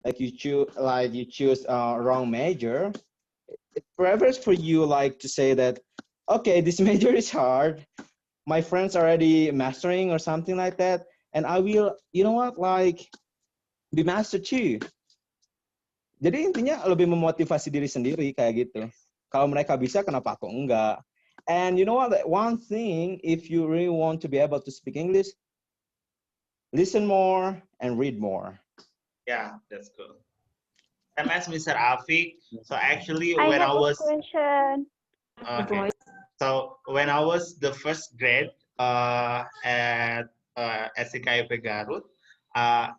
like you choose wrong major, it prefers for you like to say that, okay, this major is hard. My friends already mastering or something like that, and I will, you know what, like be master too. Jadi intinya lebih memotivasi diri sendiri kayak gitu. Kalau mereka bisa, kenapa aku enggak? And you know what? One thing, if you really want to be able to speak English, listen more and read more. Yeah, that's cool. Same as Mr. Afik. So actually, I when I have a was question. okay, so when I was the first grade at SCKIP Garut,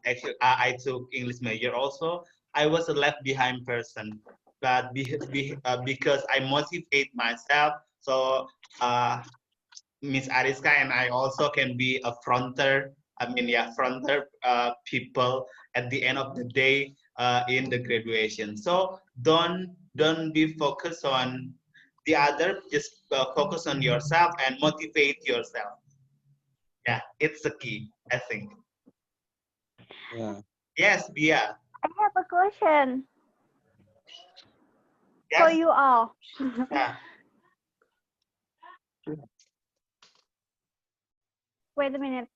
actually I took English major also. I was a left behind person, but because I motivate myself, so Miss Ariska and I also can be a fronter. I mean, yeah, fronter people at the end of the day in the graduation. So don't be focused on the other. Just focus on yourself and motivate yourself. Yeah, it's the key, I think. Yeah. Yes, Bia. I have a question for Yes. you all. Yeah. Wait a minute.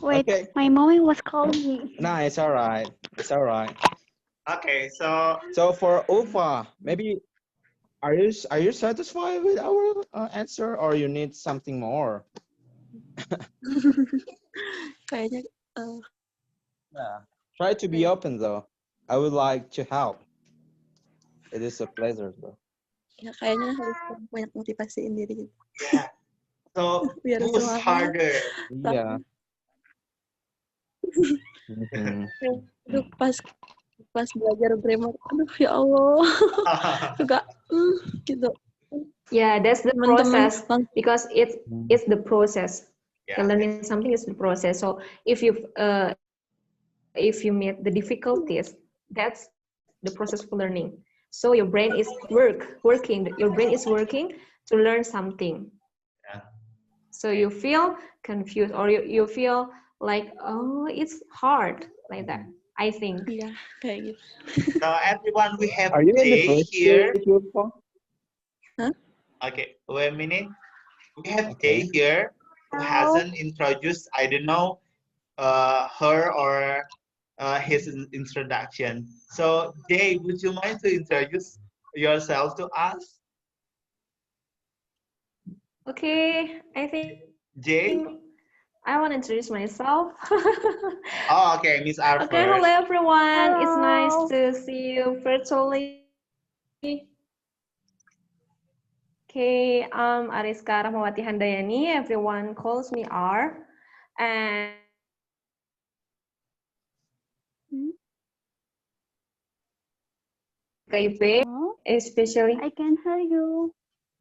Wait, Okay. my mommy was calling me. Nah, it's all right. It's all right. Okay. So So for Ufa, maybe are you satisfied with our answer, or you need something more? Kayaknya Yeah. Try to be open though. I would like to help. It is a pleasure though. ya kayaknya harus banyak motivasiin diri gitu. yeah. So Biar who's semangat. harder? Yeah. Aduh, pas belajar grammar, aduh ya Allah, juga gitu. Yeah, that's the Teman-teman process because it's the process. Yeah. Learning something is the process. So if you meet the difficulties, that's the process of learning. So your brain is working. Your brain is working to learn something. Yeah. So you feel confused or you feel like, oh, it's hard like that. I think. Iya, kayak gitu. So everyone, we have Are you in the Jay first here. stage, Ufa? Okay, wait a minute. We have Okay. Jay here who hasn't introduced, I don't know, her or his introduction. So Jay, would you mind to introduce yourself to us? Okay, I think Jay? I want to introduce myself. Oh, okay, Miss R Okay, hello first. everyone. It's nice Hello. to see you virtually. Okay, I'm Ariska Rahmawati Handayani. Everyone calls me R. And KIP, Oh, especially. I can hear you.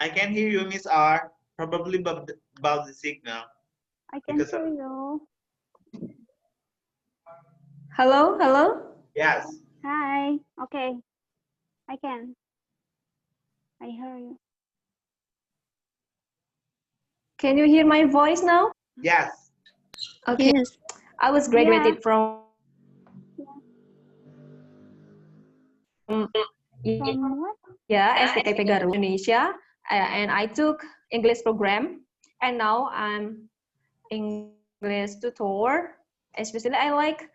I can hear you, Miss R. Probably about the signal. I can Because hear you. Hello, hello. yes. Hi. Okay. I can. I hear you. Can you hear my voice now? Yes. Okay. Yes. I was graduated from From what? STKP Garuda Indonesia, and I took English program, and now I'm English tutor. Especially I like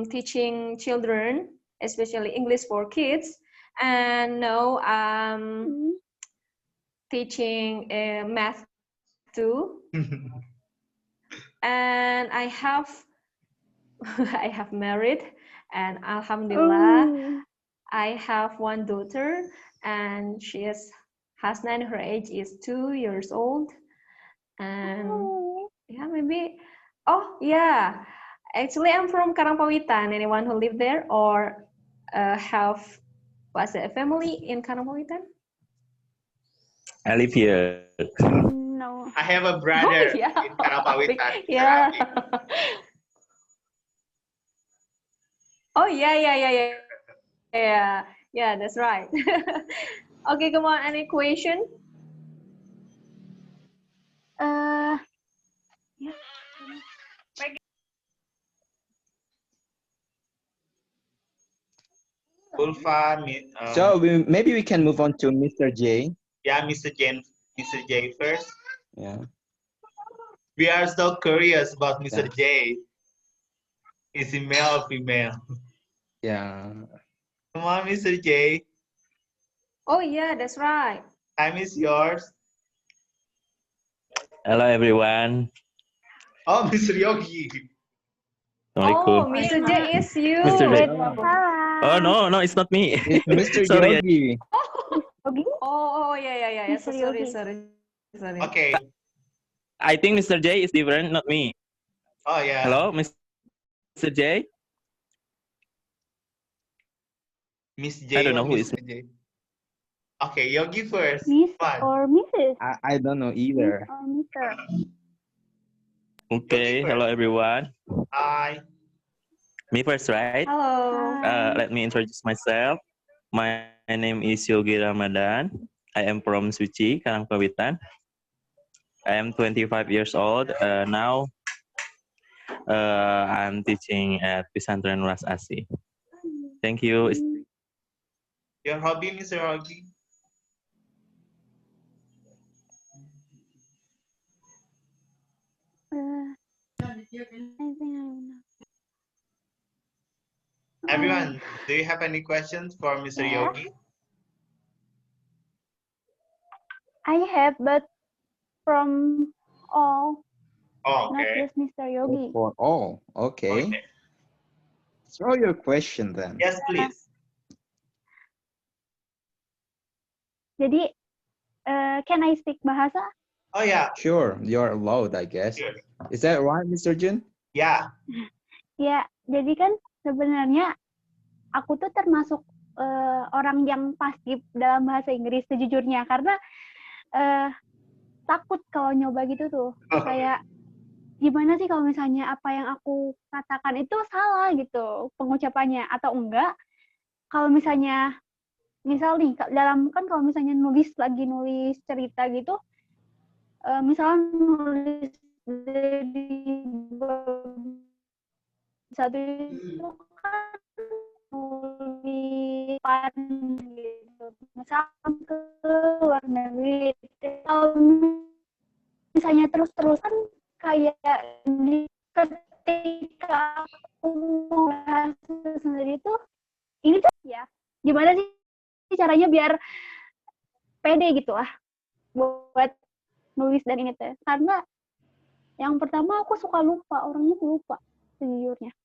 teaching children, especially English for kids, and now I'm teaching math too. And I have I have married, and Alhamdulillah, I have one daughter, and she is Hasna, and her age is 2 years old. And yeah, maybe. Oh yeah, actually I'm from Karangpawitan. Anyone who live there or have was a family in Karangpawitan? I live here. No. I have a brother Oh, yeah. in Karangpawitan. Yeah. Oh yeah, that's right. Okay, come on, any question? Yeah. Ulfa, So maybe we can move on to Mr. J. yeah, Mr. J first. Yeah. We are so curious about Mr. Yeah. J. Is he male or female? Yeah. Come on, Mr. J. Oh yeah, that's right. Time is yours. Hello everyone. Oh, Mr. Yogi. Oh, Assalamualaikum. Mr. J is you. Mr. J. Wait, Oh, Oh salah. no, it's not me. it's Mr. Sorry. Yogi. Yogi? Oh yeah. So Mr. sorry, Yogi. sorry. Okay. I think Mr. J is different, not me. Oh yeah. Hello, Mr. J. Miss I J don't or know who is. Mr. J? Okay, Yogi first. Miss Come on. or Mrs.? I don't know Miss either. or Mr.? Okay, Yogi hello first. everyone. Hi. Me first, right? Hello. Hi. Let me introduce myself. My name is Yogi Ramadan. I am from Suci, Karangpawitan. I am 25 years old. Now I'm teaching at Pesantren Nuras Asi. Thank you. Your hobby, Mr. Yogi? I think I know. Everyone, do you have any questions for Mr. Yeah. Yogi? I have, but from all, Oh, not okay. just Mr. Yogi. For all. Okay. Okay. Throw your question then. Yes, please. Jadi, can I speak bahasa? Oh yeah. Sure, you're allowed, I guess. Sure. Is that right, Mr. Jun? Yeah. Ya, jadi kan sebenarnya aku tuh termasuk orang yang pasif dalam bahasa Inggris sejujurnya, karena takut kalau nyoba gitu tuh. Kayak gimana sih kalau misalnya apa yang aku katakan itu salah gitu pengucapannya, atau enggak kalau misalnya misal nih dalam kan kalau misalnya nulis cerita gitu, misalnya nulis dari satu itu kan nulis gitu, misalkan ke luar negeri, kalau misalnya terus-terusan kayak ketika aku bahas sendiri tuh, ini tuh ya gimana sih caranya biar pede gitu lah buat nulis dan ini teh, karena yang pertama aku suka lupa, orangnya lupa sejujurnya.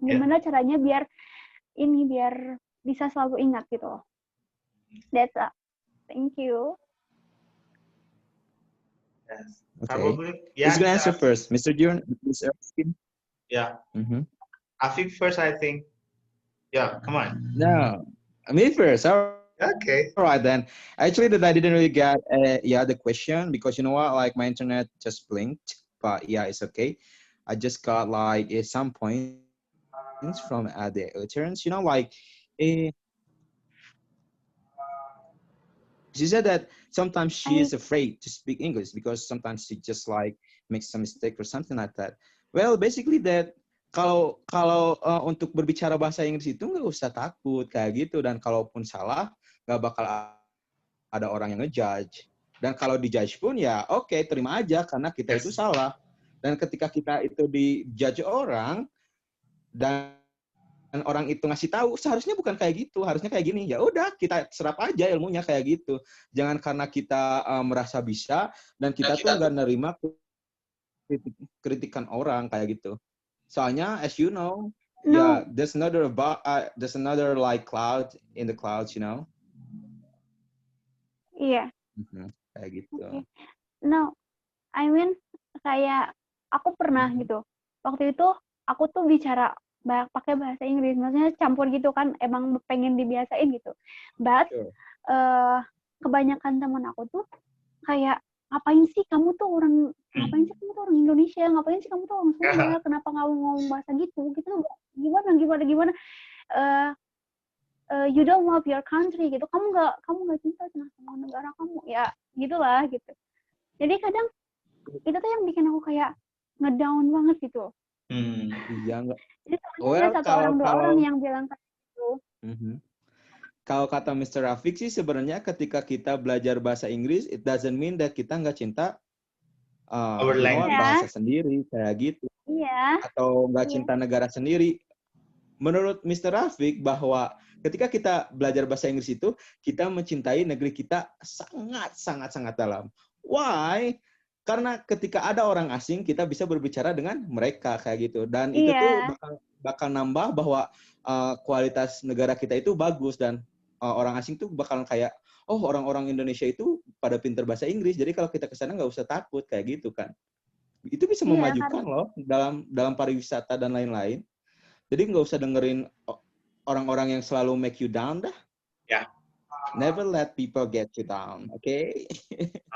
Gimana caranya biar bisa selalu ingat gitu. That's all. Thank you. Yes. Okay. Probably. Who's Yeah. gonna answer first, Mr. Jun? Mr. Erskine? Yeah. Mm-hmm. Afik first, I think. Yeah. Come on. No, me first. All Okay. right then. Actually, that I didn't really get the question, because you know what, like my internet just blinked. But yeah, it's okay. I just got like some points from the utterance. You know, like she said that sometimes she is afraid to speak English because sometimes she just like makes some mistake or something like that. Well, basically that kalau untuk berbicara bahasa Inggris itu nggak usah takut kayak gitu, dan kalaupun salah nggak bakal ada orang yang ngejudge, dan kalau dijudge pun ya oke, terima aja karena kita itu salah. Dan ketika kita itu dijudge orang dan orang itu ngasih tahu, seharusnya bukan kayak gitu, harusnya kayak gini, ya udah kita serap aja ilmunya kayak gitu. Jangan karena kita merasa bisa dan kita tuh nggak nerima kritikan orang kayak gitu. Soalnya as you know, yeah, there's another like cloud in the clouds, you know. Iya. Kayak gitu. Okay. No, I mean kayak aku pernah gitu. Waktu itu aku tuh bicara pakai bahasa Inggris, maksudnya campur gitu kan, emang pengen dibiasain gitu. But kebanyakan teman aku tuh kayak ngapain sih kamu tuh orang Indonesia, ngapain sih kamu tuh orang Sunda, kenapa nggak ngomong bahasa gitu gimana you don't love your country gitu, kamu nggak cinta sama negara kamu ya, gitulah gitu. Jadi kadang itu tuh yang bikin aku kayak ngedown banget gitu. Iya enggak. Jadi ada satu orang dua orang yang bilang kayak gitu. Mhm. Kalau kata Mr. Rafiq sih sebenarnya ketika kita belajar bahasa Inggris, it doesn't mean that kita nggak cinta, Our language. bahasa sendiri kayak gitu, Iya. atau nggak Iya. cinta negara sendiri. Menurut Mr. Rafiq bahwa ketika kita belajar bahasa Inggris itu kita mencintai negeri kita sangat dalam. Why? Karena ketika ada orang asing kita bisa berbicara dengan mereka kayak gitu, dan itu tuh Iya. bakal nambah bahwa kualitas negara kita itu bagus, dan orang asing tuh bakal kayak, oh, orang-orang Indonesia itu pada pinter bahasa Inggris, jadi kalau kita ke sana nggak usah takut kayak gitu kan. Itu bisa Iya, memajukan loh dalam pariwisata dan lain-lain. Jadi nggak usah dengerin orang-orang yang selalu make you down dah. Yeah. Never let people get you down, okay?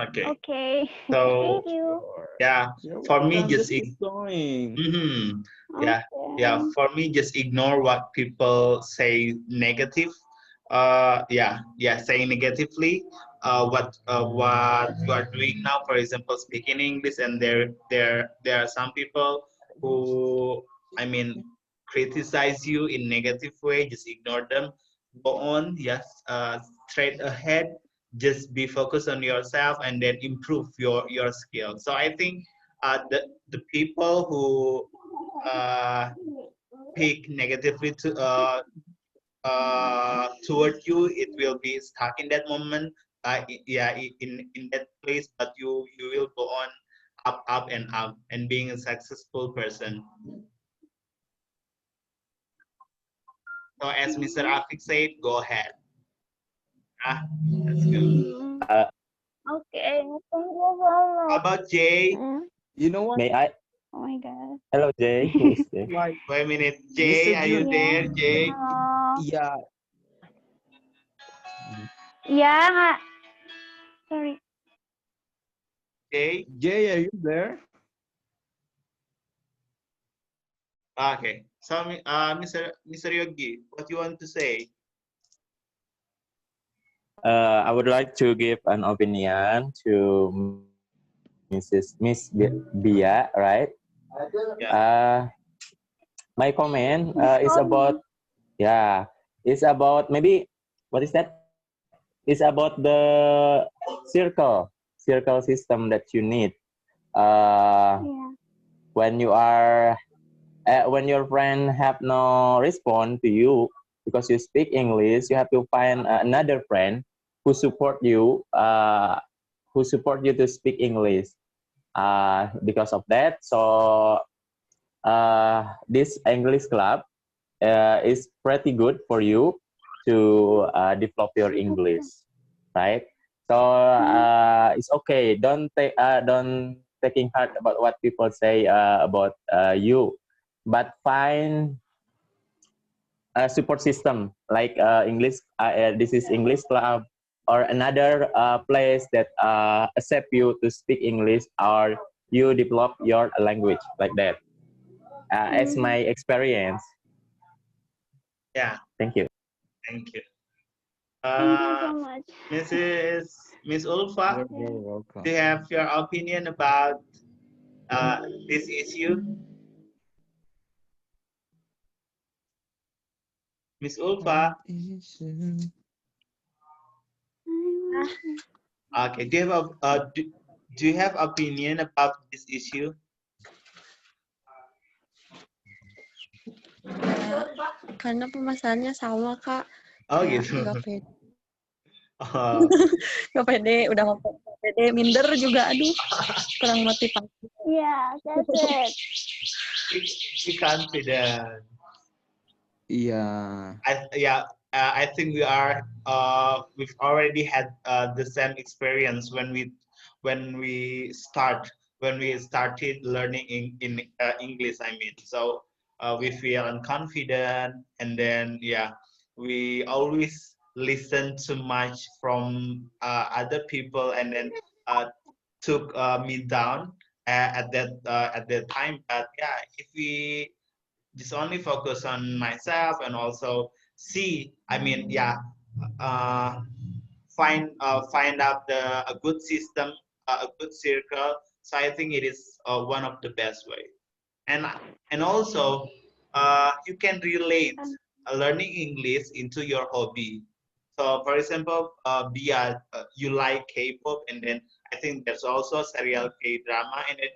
Okay. Oke. So Thank you. yeah, You're for me welcome. just keep going. yeah, Oke. yeah. For me, just ignore what people say negative. Saying negatively. What you are doing now, for example, speaking English, and there are some people who, I mean, criticize you in negative way. Just ignore them. Go on, yes. Straight ahead. Just be focused on yourself, and then improve your skill. So I think the people who speak negatively toward you, it will be stuck in that moment. In that place, but you will go on up and up, and being a successful person. So as Mr. Afik said, go ahead. Let's go. Oke, thank you so much. How about Jay? You know what? May I? Oh my god. Hello, Jay. Who is Jay? Like, Wait a minute, Jay, Mr. are you Jun- there, Jay? Halo. Iya. Iya, nggak. Sorry. Jay? Jay, are you there? Okay. So, Mr. Yogi, what you want to say? I would like to give an opinion to Miss Bia, right? Yeah. My comment is about maybe what is that? It's about the circle system that you need. Yeah. When you are when your friend have no response to you because you speak English, you have to find another friend who support you to speak English. Because of that, so this English club is pretty good for you to develop your English, right? So it's okay. Don't taking heart about what people say about you, but find a support system like English. This is English club or another place that accept you to speak English or you develop your language like that. As my experience. Yeah. Thank you. Thank you. Thank you so much. Miss Ulfa, You're very welcome. do you have your opinion about this issue? Miss Ulfa, okay. Do you have opinion about this issue? Karena pemasarannya sama, Kak. Oh, Kayak gitu. nggak pede. Oh, Nggak pede, udah nggak pede. Minder juga, aduh. Kurang motivasi. Yeah, that's it. be confident. Iya. I think we've already had the same experience when we started learning in English. I mean, so we feel unconfident, and then we always listen too much from other people, and then took me down at that time. But yeah, if we just only focus on myself and also see, I mean, find out a good system, a good circle. So I think it is one of the best way, and also you can relate learning English into your hobby. So, for example, you like K-pop, and then I think there's also serial K-drama, and then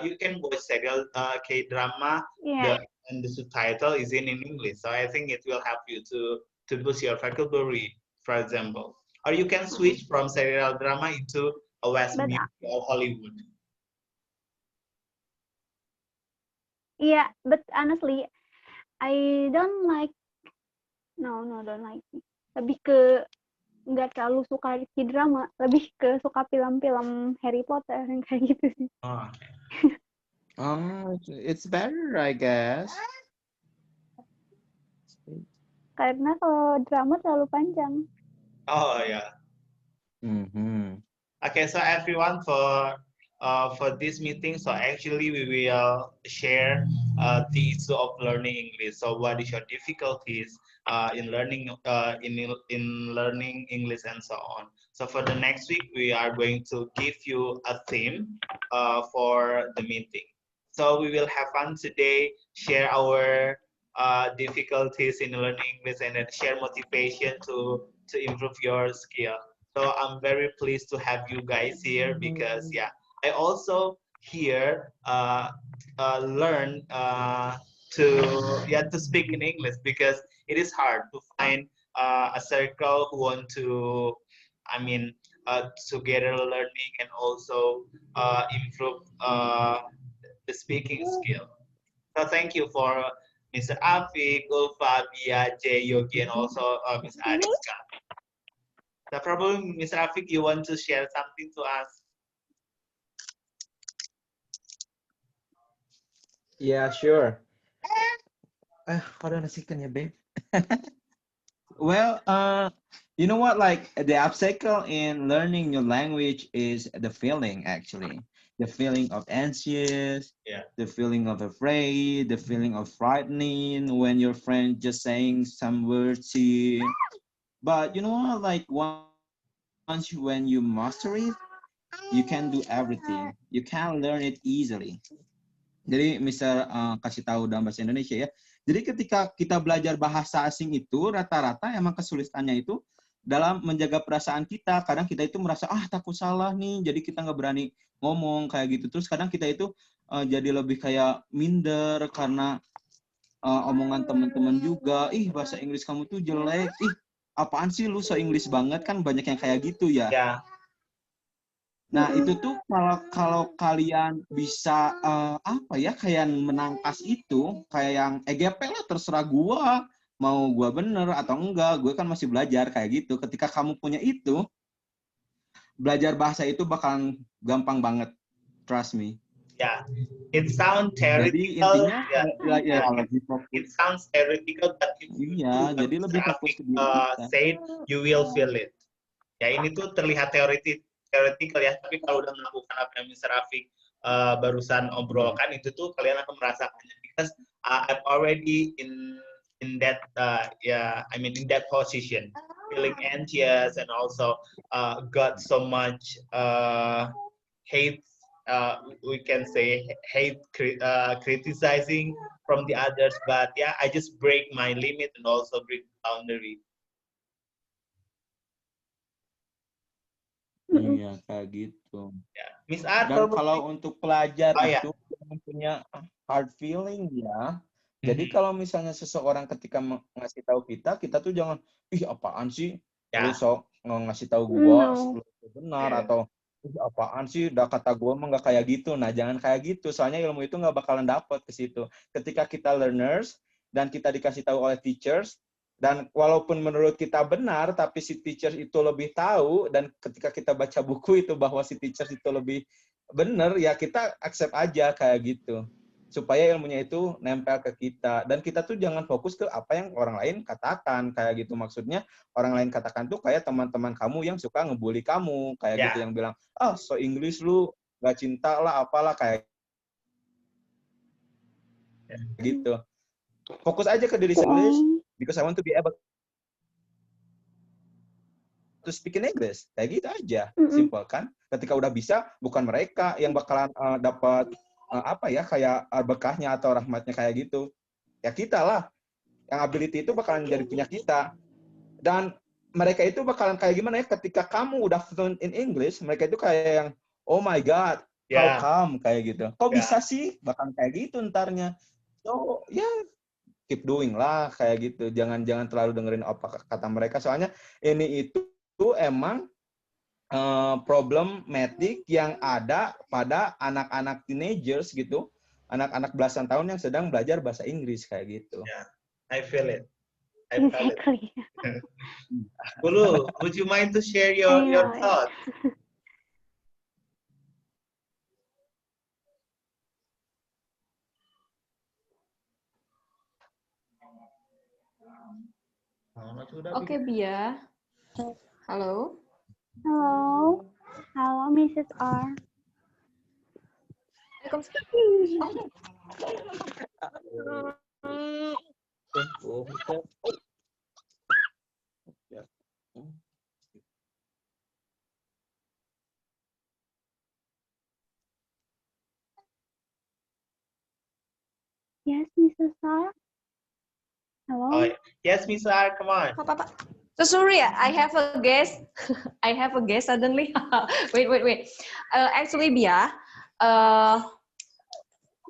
you can watch serial K-drama. Yeah. And the subtitle is in English. So I think it will help you to boost your vocabulary, for example. Or you can switch from serial drama into a West But music or Hollywood. yeah, but honestly, I don't like. No, don't like. Lebih ke nggak terlalu suka K-drama, lebih ke suka film-film Harry Potter yang kayak gitu sih. Oh, It's better, I guess. Karena kalau drama terlalu panjang. oh yeah. Mm-hmm. Okay, so everyone for this meeting, so actually we will share the issue of learning English. So what is your difficulties in learning in learning English and so on. So for the next week, we are going to give you a theme for the meeting. So we will have fun today, share our difficulties in learning English, and then share motivation to improve your skill. So I'm very pleased to have you guys here because yeah, I also here learn to speak in English because it is hard to find a circle who want to, I mean, together learning and also improve the speaking skill. So thank you for Mr. Afik, Ulfa, Bia, Jay, Yogi, and also Ms. Ariska. So probably, Mr. Afik, you want to share something to us? Yeah, sure. Hold on a second, yeah, babe. Well, you know what? Like the obstacle in learning your language is the feeling, actually. The feeling of anxious, Yeah. the feeling of afraid, the feeling of frightening when your friend just saying some words to you. But you know what? Like when you master it, you can do everything. You can learn it easily. Jadi misal kasih tahu dalam bahasa Indonesia ya. Jadi ketika kita belajar bahasa asing itu rata-rata emang kesulitannya itu dalam menjaga perasaan kita. Kadang kita itu merasa takut salah nih, jadi kita nggak berani ngomong kayak gitu. Terus kadang kita itu jadi lebih kayak minder karena omongan teman-teman juga. Ih bahasa Inggris kamu tuh jelek. Ih apaan sih lu so Inggris banget, kan banyak yang kayak gitu ya. Yeah. Nah itu tuh kalau kalian bisa kayak menangkas itu, kayak yang EGP lah, terserah gua mau gua bener atau enggak, gue kan masih belajar kayak gitu. Ketika kamu punya itu, belajar bahasa itu bakalan gampang banget, trust me. Yeah, it sounds Jadi theoretical. intinya Yeah. lebih fokus. It sounds theoretical, but if you Iya, do jadi what lebih Mr. fokus Afik ke diri kita. said, you will feel it. Ya ini tuh terlihat theoretical ya, tapi kalau udah melakukan apa yang Mr. Afik barusan obrolkan itu tuh kalian akan merasakannya. Because I'm already in that in that position, feeling anxious and also got so much hate. We can say hate criticizing from the others, but yeah, I just break my limit and also break boundary. Iya kayak gitu. Yeah. Miss R, Dan kalau untuk pelajar ya. itu punya hard feeling ya. Jadi kalau misalnya seseorang ketika ngasih tahu kita tuh jangan, ih apaan sih, lu sok ngasih tahu gua lu benar atau ih apaan sih, udah kata gua mah nggak kayak gitu. Nah jangan kayak gitu, soalnya ilmu itu nggak bakalan dapet ke situ. Ketika kita learners dan kita dikasih tahu oleh teachers, dan walaupun menurut kita benar, tapi si teacher itu lebih tahu, dan ketika kita baca buku itu bahwa si teacher itu lebih benar, ya kita accept aja kayak gitu. Supaya ilmunya itu nempel ke kita. Dan kita tuh jangan fokus ke apa yang orang lain katakan. Kayak gitu maksudnya, orang lain katakan tuh kayak teman-teman kamu yang suka ngebully kamu. Kayak gitu, yang bilang, so English lu gak cinta lah, apalah, kayak gitu. Fokus aja ke diri sendiri. Because I want to be able to speak in English. Kayak gitu aja. Simple kan? Ketika udah bisa, bukan mereka yang bakalan dapat kayak berkahnya atau rahmatnya kayak gitu. Ya kita lah. yang ability itu bakalan jadi punya kita. Dan mereka itu bakalan kayak gimana ya, ketika kamu udah fluent in English, mereka itu kayak yang, oh my God, how Yeah. come, kayak gitu. Kok Yeah. bisa sih? Bakalan kayak gitu ntarnya. So, ya, keep doing lah, kayak gitu. Jangan terlalu dengerin apa kata mereka, soalnya ini itu emang problematik yang ada pada anak-anak teenagers gitu. Anak-anak belasan tahun yang sedang belajar bahasa Inggris, kayak gitu. Yeah, I feel it. I felt it. Exactly. Bulu, would you mind to share I your know. thoughts? Okay, Bia. Hello. Hello. Hello, Mrs. R. Yes, Mrs. R. Hello. Oh, yes, Miss R, come on. Apa? So sorry, I have a guest. I have a guest suddenly. Wait. Actually, Bia,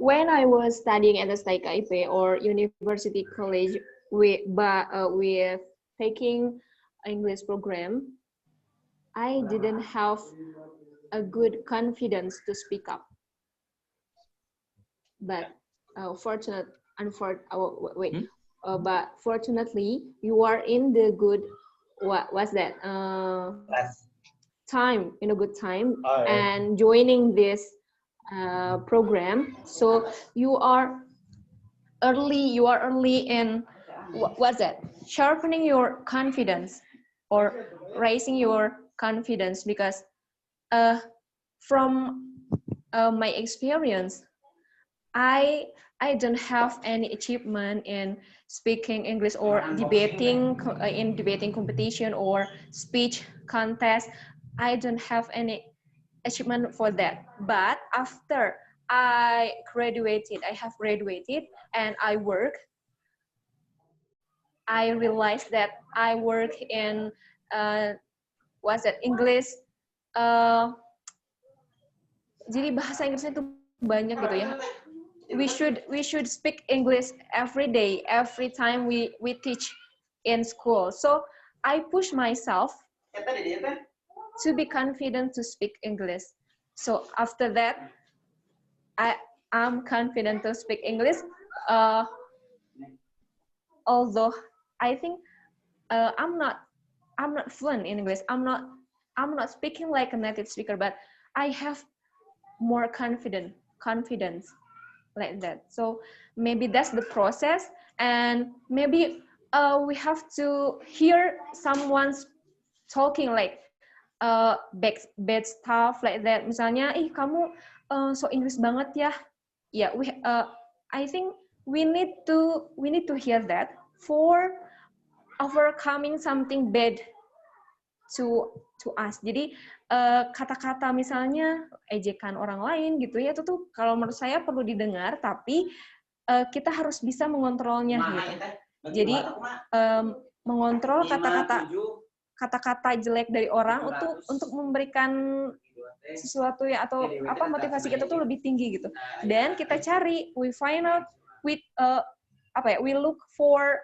when I was studying at the STIKIP or University College with taking English program, I didn't have a good confidence to speak up. But but fortunately, you are in the good, what was that? Time, in a good time, and joining this program. So you are early in, what's that? Sharpening your confidence or raising your confidence, because from my experience, I don't have any achievement in speaking English or debating in debating competition or speech contest. I don't have any achievement for that. But after I have graduated and I work, I realized that I work in English. Jadi bahasa Inggrisnya itu banyak gitu ya. We should speak English every day, every time we teach in school. So I push myself to be confident to speak English. So after that, I'm confident to speak English. Although I think I'm not fluent in English. I'm not speaking like a native speaker, but I have more confidence like that. So maybe that's the process, and maybe we have to hear someone's talking like bad stuff like that. Misalnya, kamu so Inggris banget ya. Yeah, I think we need to hear that for overcoming something bad to us. Jadi kata-kata misalnya ejekan orang lain gitu ya, itu tuh kalau menurut saya perlu didengar, tapi kita harus bisa mengontrolnya gitu. Jadi mengontrol kata-kata jelek dari orang untuk memberikan sesuatu ya, atau motivasi kita tuh lebih tinggi gitu. Dan kita cari, we find out with we look for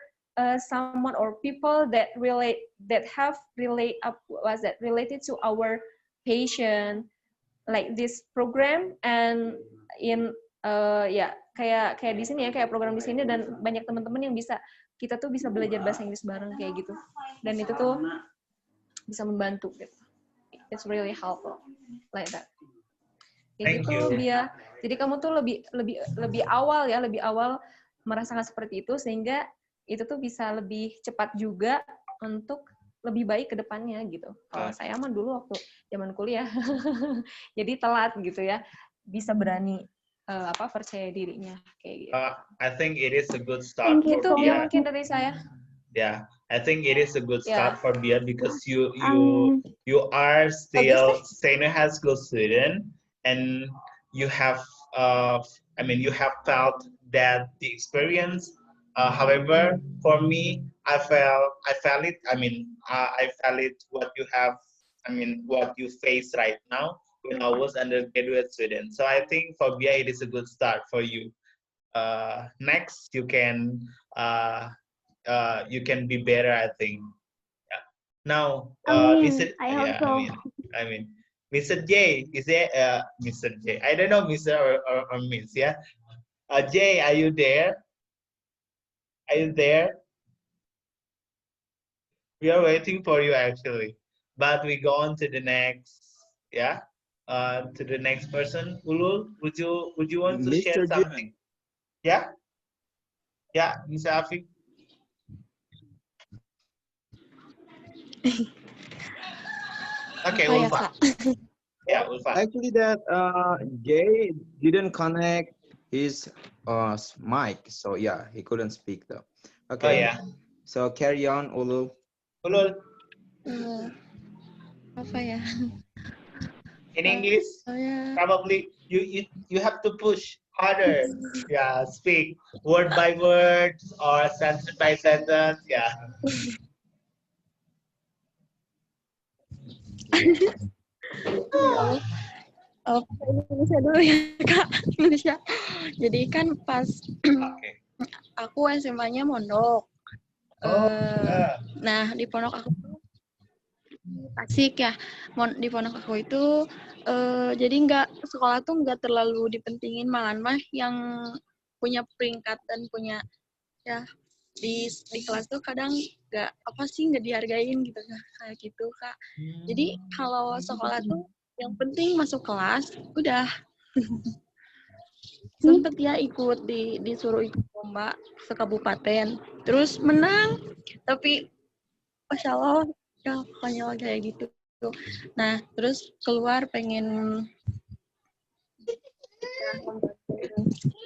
someone or people that related to our passion, like this program, and in kayak di sini ya, kayak program di sini, dan banyak teman-teman yang kita tuh bisa belajar bahasa Inggris bareng kayak gitu, dan itu tuh bisa membantu gitu. It's really helpful like that. Kayak gitu, Bia. Jadi kamu tuh lebih awal merasakan seperti itu, sehingga itu tuh bisa lebih cepat juga untuk lebih baik ke depannya gitu. Kalau saya mah dulu waktu zaman kuliah, jadi telat gitu ya, bisa berani percaya dirinya kayak gitu. I think it is a good start Thank for Bia. Mungkin dari saya. Yeah, I think it is a good start for Bia, because you are still senior high school student, and you have you have felt that the experience However, for me, I felt it. I felt it what you have. What you face right now when I was undergraduate student. So I think for BI it is a good start for you. Next, you can be better. I think. Yeah. Now, Mr. I hope Yeah, so. Mr. J, is there? Mr. J, I don't know, Mr. or Miss. Yeah. Jay, are you there? Are you there? We are waiting for you actually, but we go on to the next. Yeah. To the next person. Ulul, would you want to share Mr. J. something? Yeah. Yeah, Mr. Afiq. Okay, Apa ya, Ulfa. Kak? Yeah, Ulfa. Actually, that Jay didn't connect his mic, so yeah, he couldn't speak though. Oh Okay, yeah. so carry on, Ulul. Ulul, Apa ya? in English, Saya probably you have to push harder. Yeah, speak word by word or sentence by sentence. Yeah. Indonesia dulu ya, Kak. Indonesia. Jadi kan pas Okay. aku SMA-nya mondok. Nah, di pondok aku asik ya. Di pondok aku itu jadi sekolah tuh nggak terlalu dipentingin, malah mah yang punya peringkat dan punya ya di kelas tuh kadang nggak dihargain gitu kayak gitu, Kak. Jadi kalau sekolah tuh yang penting masuk kelas udah. Sempet ya disuruh ikut lomba sekabupaten, terus menang, tapi Masya Allah ya konyol kayak gitu. Nah terus keluar pengen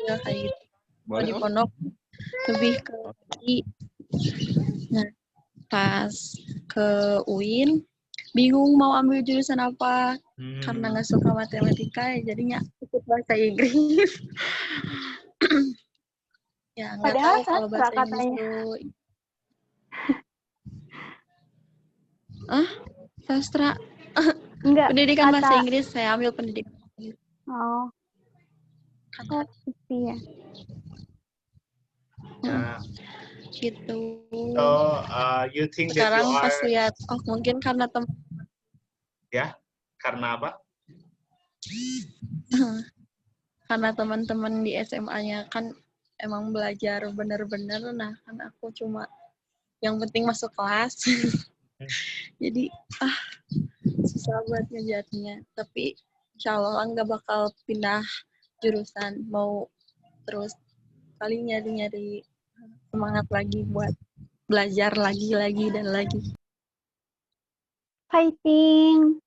ya kayak gitu. Di pondok lebih ke nah pas ke UIN bingung mau ambil jurusan apa karena nggak suka matematika ya jadinya ikut bahasa Inggris. Ya nggak tahu kalau bahasa Inggris itu sastra. Enggak, Pendidikan bahasa Inggris, saya ambil pendidikan bahasa Inggris. Oh. Kata iya. Gitu. So, you think sekarang that you pas are... lihat, mungkin karena Ya, karena apa? Karena teman-teman di SMA-nya kan emang belajar bener-bener, nah kan aku cuma yang penting masuk kelas. Jadi susah buat ngejarnya, tapi insya Allah nggak bakal pindah jurusan, mau terus kali nyari-nyari semangat lagi buat belajar lagi dan lagi. Fighting.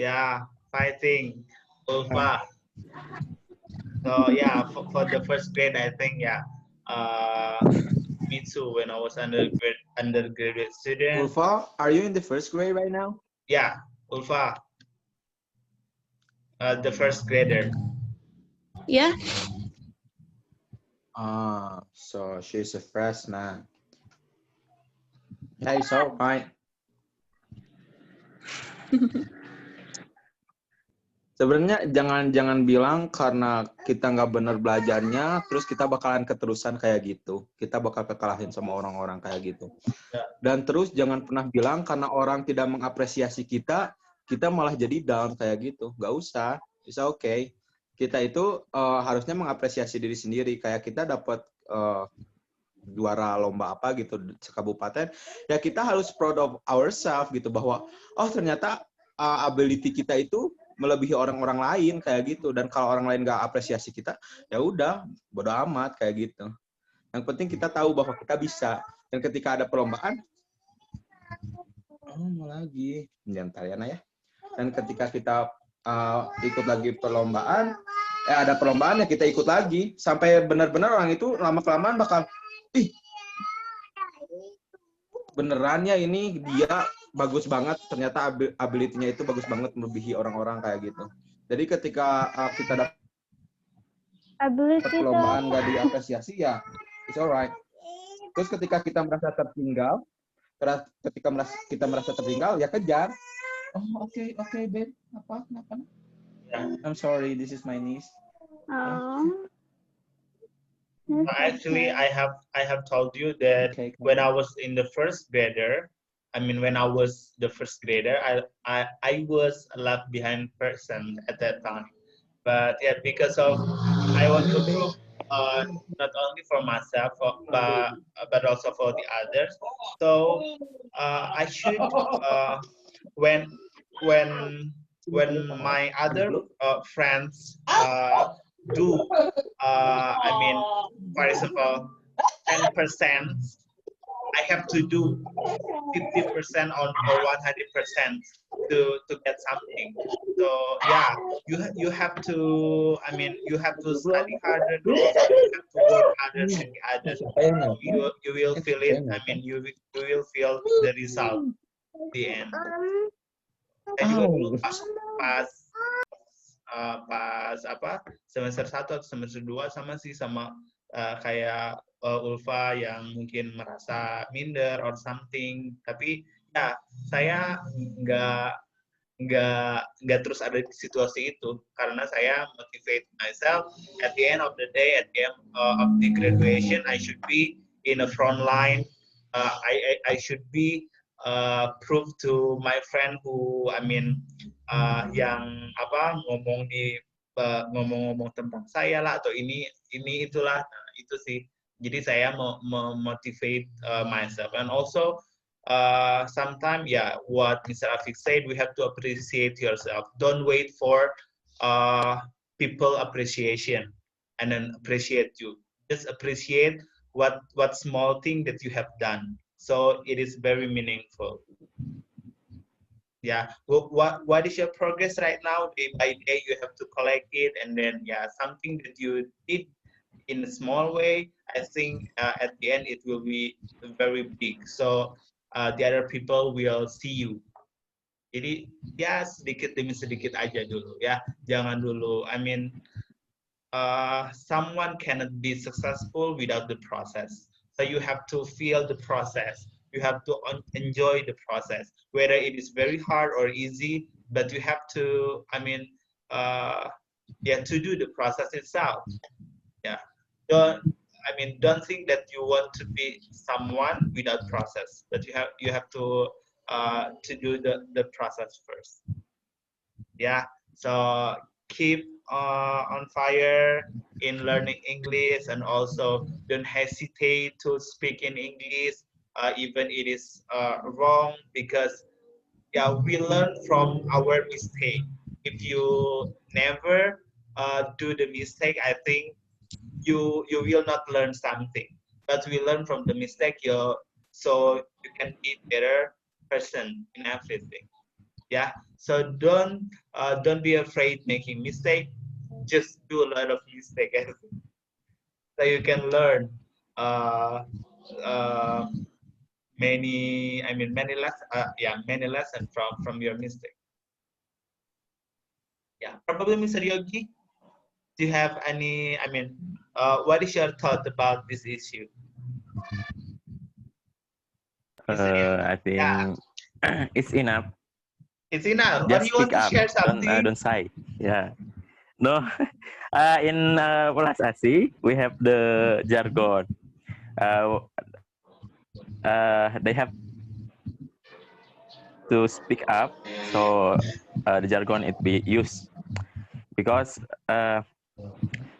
Yeah, fighting. Ulfa. So yeah, for the first grade, I think me too. When I was undergraduate student. Ulfa, are you in the first grade right now? Yeah, Ulfa. The first grader. Yeah. So she's a freshman. Yeah, it's all right. Sebenarnya jangan bilang karena kita nggak bener belajarnya, terus kita bakalan keterusan kayak gitu. Kita bakal kekalahin sama orang-orang kayak gitu. Dan terus jangan pernah bilang karena orang tidak mengapresiasi kita malah jadi down kayak gitu. Nggak usah, it's okay. Kita itu harusnya mengapresiasi diri sendiri. Kayak kita dapat juara lomba apa gitu sekabupaten, ya kita harus proud of ourselves gitu bahwa ternyata ability kita itu melebihi orang-orang lain kayak gitu. Dan kalau orang lain nggak apresiasi kita, ya udah bodo amat kayak gitu. Yang penting kita tahu bahwa kita bisa. Dan ketika ada perlombaan, mau lagi nyantai ya. Dan ketika kita ikut lagi perlombaan, ada perlombaan ya kita ikut lagi sampai benar-benar orang itu lama-kelamaan bakal beneran ya ini dia bagus banget, ternyata ability-nya itu bagus banget melebihi orang-orang kayak gitu. Jadi ketika kita dapat Ability itu perlombaan nggak diapresiasi ya, it's alright. Terus ketika kita merasa tertinggal, kita merasa tertinggal ya kejar. Oh oke, babe, kenapa? I'm sorry, this is my niece. oh. Actually, I have told you that Okay, when I was in the first grader, when I was the first grader, I was a left behind person at that time. But yeah, because of I want to prove not only for myself, but also for the others. So I should when my other friends do for example 10%, I have to do 50% or 100% to get something. So yeah, you have to you have to study harder, and also you have to work harder than the others. You will feel it. You will feel the result at the end. Saya juga dulu pas semester 1 atau semester 2 sama kayak Ulfa yang mungkin merasa minder or something, tapi ya saya nggak terus ada di situasi itu karena saya motivate myself. At the end of the day, at the end of the graduation, I should be in a front line. I should be prove to my friend who yang ngomong-ngomong tentang saya lah atau ini itulah, itu sih. Jadi saya mau motivate myself, and also sometimes what Mr. Afik said, we have to appreciate yourself. Don't wait for people appreciation and then appreciate you. Just appreciate what small thing that you have done. So it is very meaningful. Yeah. What is your progress right now? Day by day, you have to collect it, and then something that you did in a small way, I think at the end it will be very big. So the other people will see you. Jadi ya sedikit demi sedikit aja dulu ya. Jangan dulu. Someone cannot be successful without the process. So you have to feel the process. You have to enjoy the process, whether it is very hard or easy. But you have to, to do the process itself. Yeah. Don't think that you want to be someone without process. But you have to do the process first. Yeah. So keep on fire in learning English, and also don't hesitate to speak in English even it is wrong, because we learn from our mistake. If you never do the mistake, I think you will not learn something. But we learn from the mistake, so you can be better person in everything. Yeah. So don't be afraid making mistake. Just do a lot of mistake, so you can learn many lessons from your mistake. Yeah. Probably Mr. Yogi, do you have any? What is your thought about this issue? I think it's enough. It's enough. Just Or you want speak to up. share something? Don't say. Yeah. No. In Pulas Asi, we have the jargon. They have to speak up, so the jargon it be used, because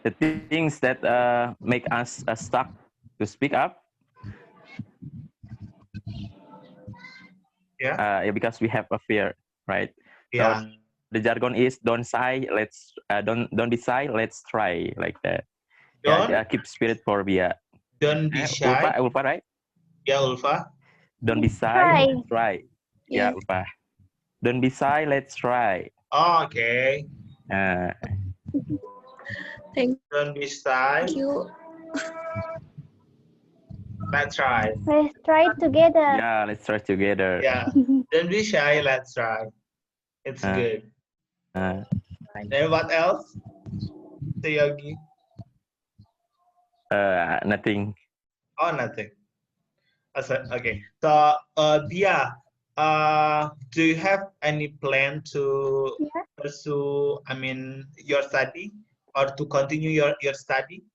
the things that make us stuck to speak up. Because we have a fear, right? Yeah. So the jargon is don't shy, don't be shy, let's try, like that. Keep spirit for Bia. Don't be shy. Ulfa, right? Yeah, Ulfa. Don't be shy, let's try. Yeah, Ulfa. Don't be shy, let's try. Oh, okay. Don't be shy. Thank you. Let's try. Let's try together. Yeah, let's try together. Yeah. Don't be shy. Let's try. It's Uh, good. uh, And what else, Yogi? Nothing. Oh, nothing. Okay. So, Dia, do you have any plan to Yeah. pursue, I mean, your study or to continue your study?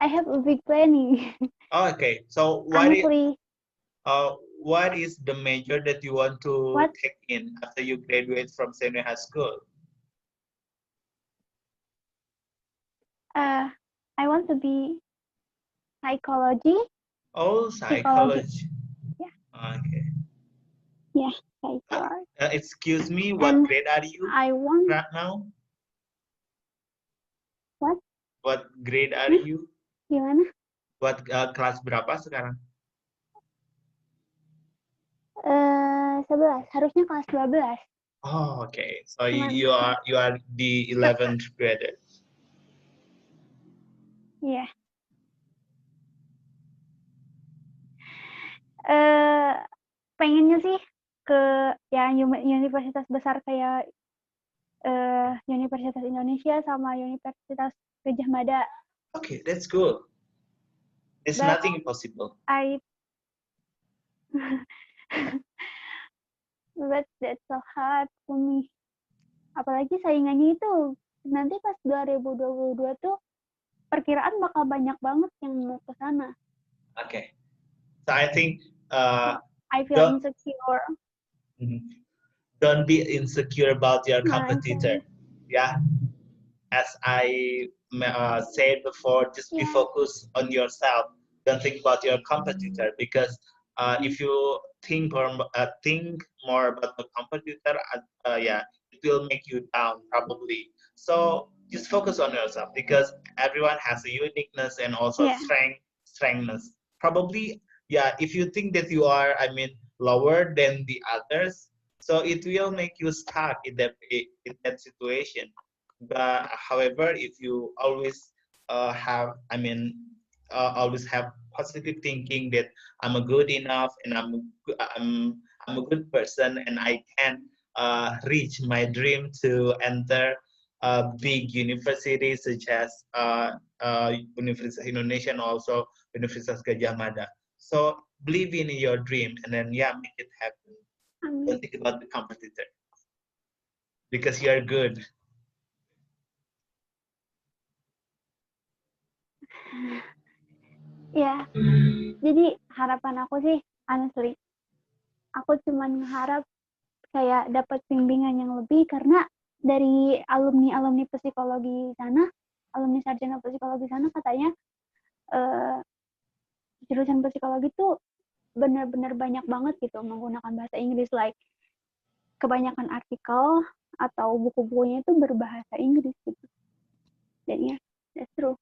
I have a big planning. Oh, okay. So, Honestly, what is the major that you want to what take in after you graduate from senior high school? I want to be psychology. Oh, Psychology. psychology. Yeah. Okay. Yeah, psychology. Excuse me, what And grade are you I want right now? what? What grade are Hmm? you? Gimana? What kelas berapa sekarang? 11. Harusnya kelas 12. Oh, okay. So Cuman you are the 11th grader. iya. Eh pengennya sih ke ya universitas besar kayak Universitas Indonesia sama Universitas Gadjah Mada. Okay, that's cool. There's But nothing impossible. But that's so hard for me. Apalagi saingannya itu nanti pas 2022 tuh perkiraan bakal banyak banget yang mau ke sana. Okay. So I think I feel insecure. don't be insecure about your Nah, competitor. Yeah. As I said before, just be Yeah. focused on yourself. Don't think about your competitor because if you think more about the competitor, yeah, it will make you down probably. So just focus on yourself because everyone has a uniqueness and also Yeah. strengthness. Probably, yeah. If you think that you are, I mean, lower than the others, so it will make you stuck in that situation. But however, if you always always have positive thinking that I'm a good enough and I'm a good person and I can reach my dream to enter a big university such as Universitas Indonesia and also Universitas Gadjah Mada. So believe in your dream and then make it happen. Don't think about the competitor because you are good. Ya, jadi harapan aku sih, honestly, aku cuman mengharap kayak dapat bimbingan yang lebih karena dari alumni psikologi sana, alumni sarjana psikologi sana katanya jurusan psikologi tuh benar-benar banyak banget gitu menggunakan bahasa Inggris, like kebanyakan artikel atau buku-bukunya itu berbahasa Inggris gitu. Jadi ya, that's true.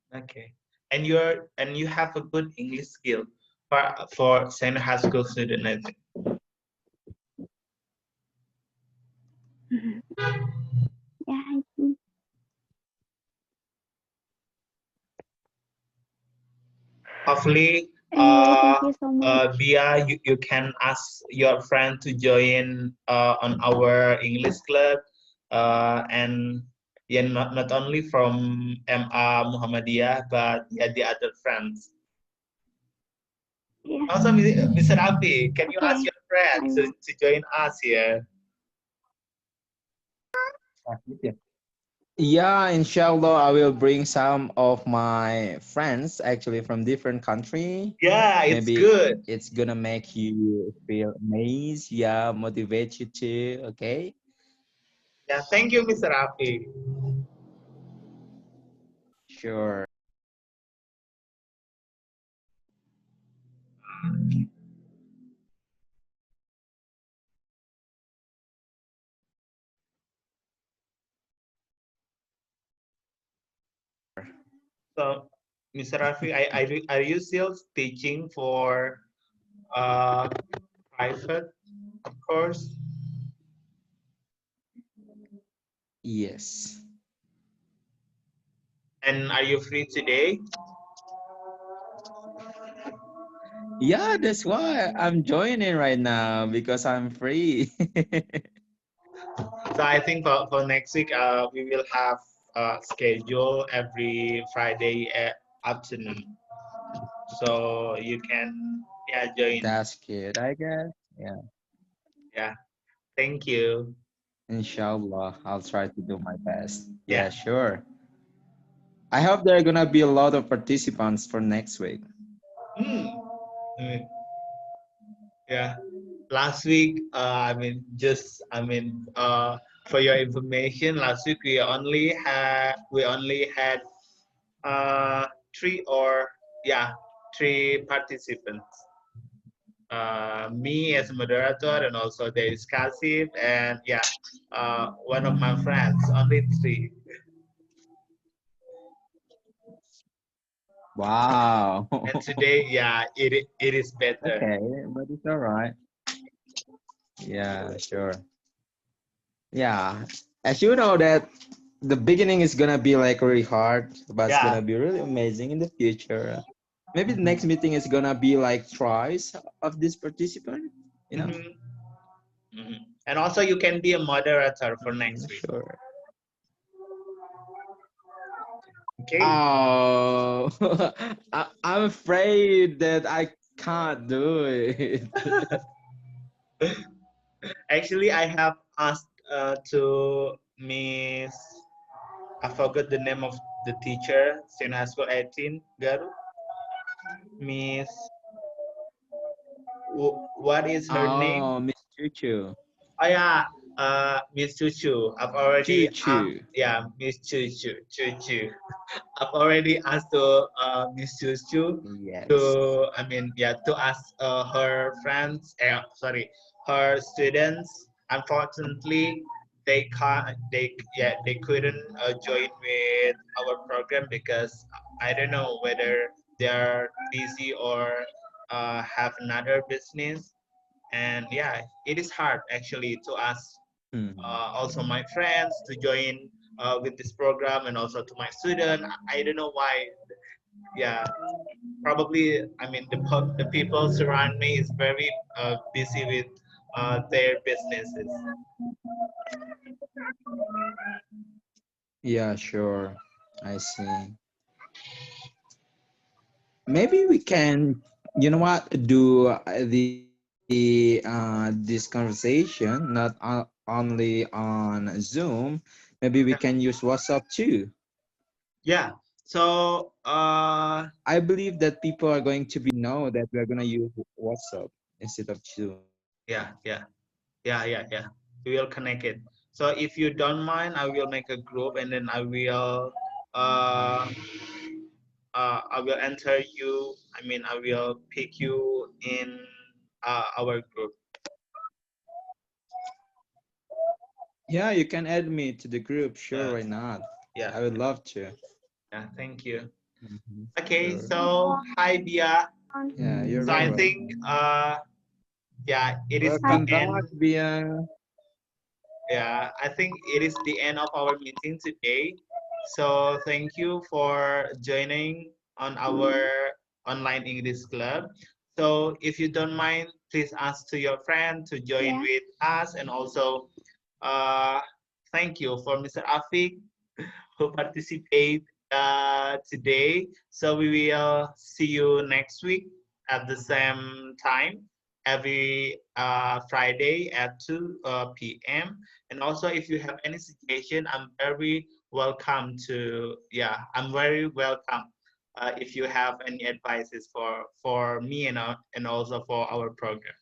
Okay. And you have a good English skill for senior high school student, I think. Yeah, I think. Hopefully, Anyway, thank you so much. Bia, you can ask your friend to join on our English club, and not only from MA Muhammadiyah, but the other friends. Yeah. Also, Mr. Abi, can you ask Okay. your friend to join us here? Yeah, inshallah, I will bring some of my friends actually from different country. Yeah, it's Maybe good. it's gonna make you feel amazed. Yeah, motivate you too. Okay. Yeah, thank you, Mr. Abi. Sure. So, Mr. Rafi, are you still teaching for private course? Yes. And are you free today? Yeah, that's why I'm joining right now because I'm free. So I think for next week, we will have schedule every Friday afternoon, so you can yeah join. That's good, I guess. Yeah, Yeah, thank you. inshallah, I'll try to do my best. Yeah. Yeah, sure. I hope there are gonna be a lot of participants for next week. Hmm. Mm, yeah. Last week, for your information, last week we only had uh three or yeah three participants. Me as a moderator, and also there is Kasif, and yeah, one of my friends. Only three. Wow. And today, yeah, it is better. Okay, but it's all right. Yeah, sure. Yeah, as you know that the beginning is gonna be like really hard, but it's Yeah. gonna be really amazing in the future. Maybe the next meeting is gonna be like twice of this participant, you know? Hmm. Hmm. And also, you can be a moderator for next week. Sure. Okay. Oh, I'm afraid that I can't do it. Actually, I have asked to Miss. I forgot the name of the teacher, Senior High School 18, Garu. Miss. What is her name? Oh, Miss Chuchu. Oh yeah, Miss Chuchu. I've already Chuchu. yeah, Miss Chuchu. I've already asked to Miss Chuchu to Yes. to ask her friends. Sorry, her students. Unfortunately, they couldn't join with our program because I don't know whether they are busy or have another business. And yeah, it is hard actually to ask Hmm. also my friends to join with this program, and also to my student. I don't know why. Yeah, probably the people surround me is very busy with their businesses. Yeah, sure. I see. Maybe we can, you know what, do this conversation not only on Zoom. Maybe we Yeah, can use WhatsApp too. yeah. So I believe that people are going to be know that we're gonna use WhatsApp instead of Zoom. yeah, yeah, yeah. We will connect it. So if you don't mind, I will make a group, and then uh, I will enter you. I will pick you in our group. Yeah, you can add me to the group. Sure, Uh, why not? yeah, I would love to. yeah. Thank you. Mhm. Okay, Sure. so hi, Bia. Yeah, you're So very I welcome. think yeah, it is the Hi. Welcome end. back, Bia. Yeah, I think it is the end of our meeting today. So thank you for joining on our online English club. So if you don't mind, please ask to your friend to join Yeah. with us, and also uh, thank you for Mr. Afik who participate today. So we will see you next week at the same time, every Friday at 2 p.m. And also, if you have any suggestion, I'm very welcome if you have any advices for me and also for our program.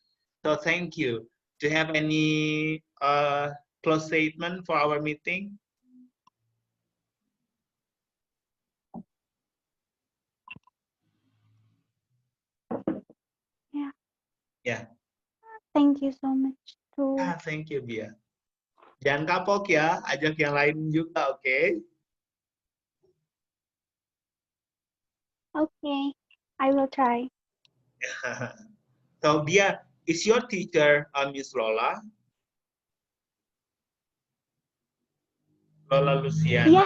So thank you. Do you have any close statement for our meeting? Yeah. Ya, Thank you so much to. thank you, Bia. Jangan kapok ya, ajak yang lain juga, oke? Okay. I will try. So, Bia, is your teacher Miss Lola? Lola Yeah. Luciana?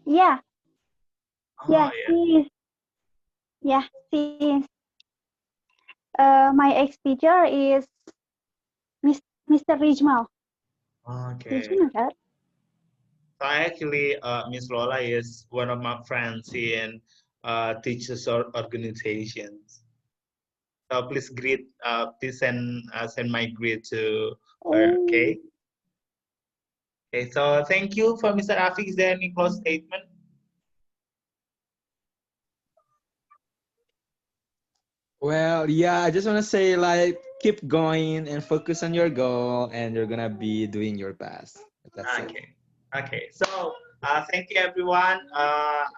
Yeah. Oh, Yeah. ya. She is. Yeah. She is. my ex-teacher is Mr. Rijmal. Okay. Rijmal, kan? So actually, Miss Lola is one of my friends in teachers or organizations. So please please send my greet to her. Oh, Okay. Okay. So thank you for Mr. Afiq. Is there any close statement? Well, yeah, I just want to say like keep going and focus on your goal, and you're gonna be doing your best. That's it. Okay. Okay. So thank you everyone.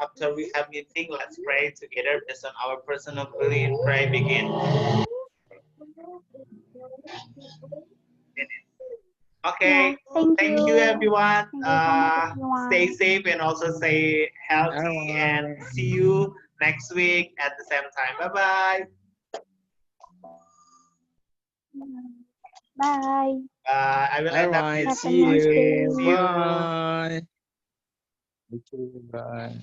After we have meeting, let's pray together based on our personal belief. Pray begin. Okay. yeah. Thank you everyone. Thank you so much, everyone. Stay safe and also stay healthy, and Alright. see you next week at the same time. Bye bye. Bye. I will end up Alright. this. Have a See nice Okay. you. day. See you. Bye. Okay, bye.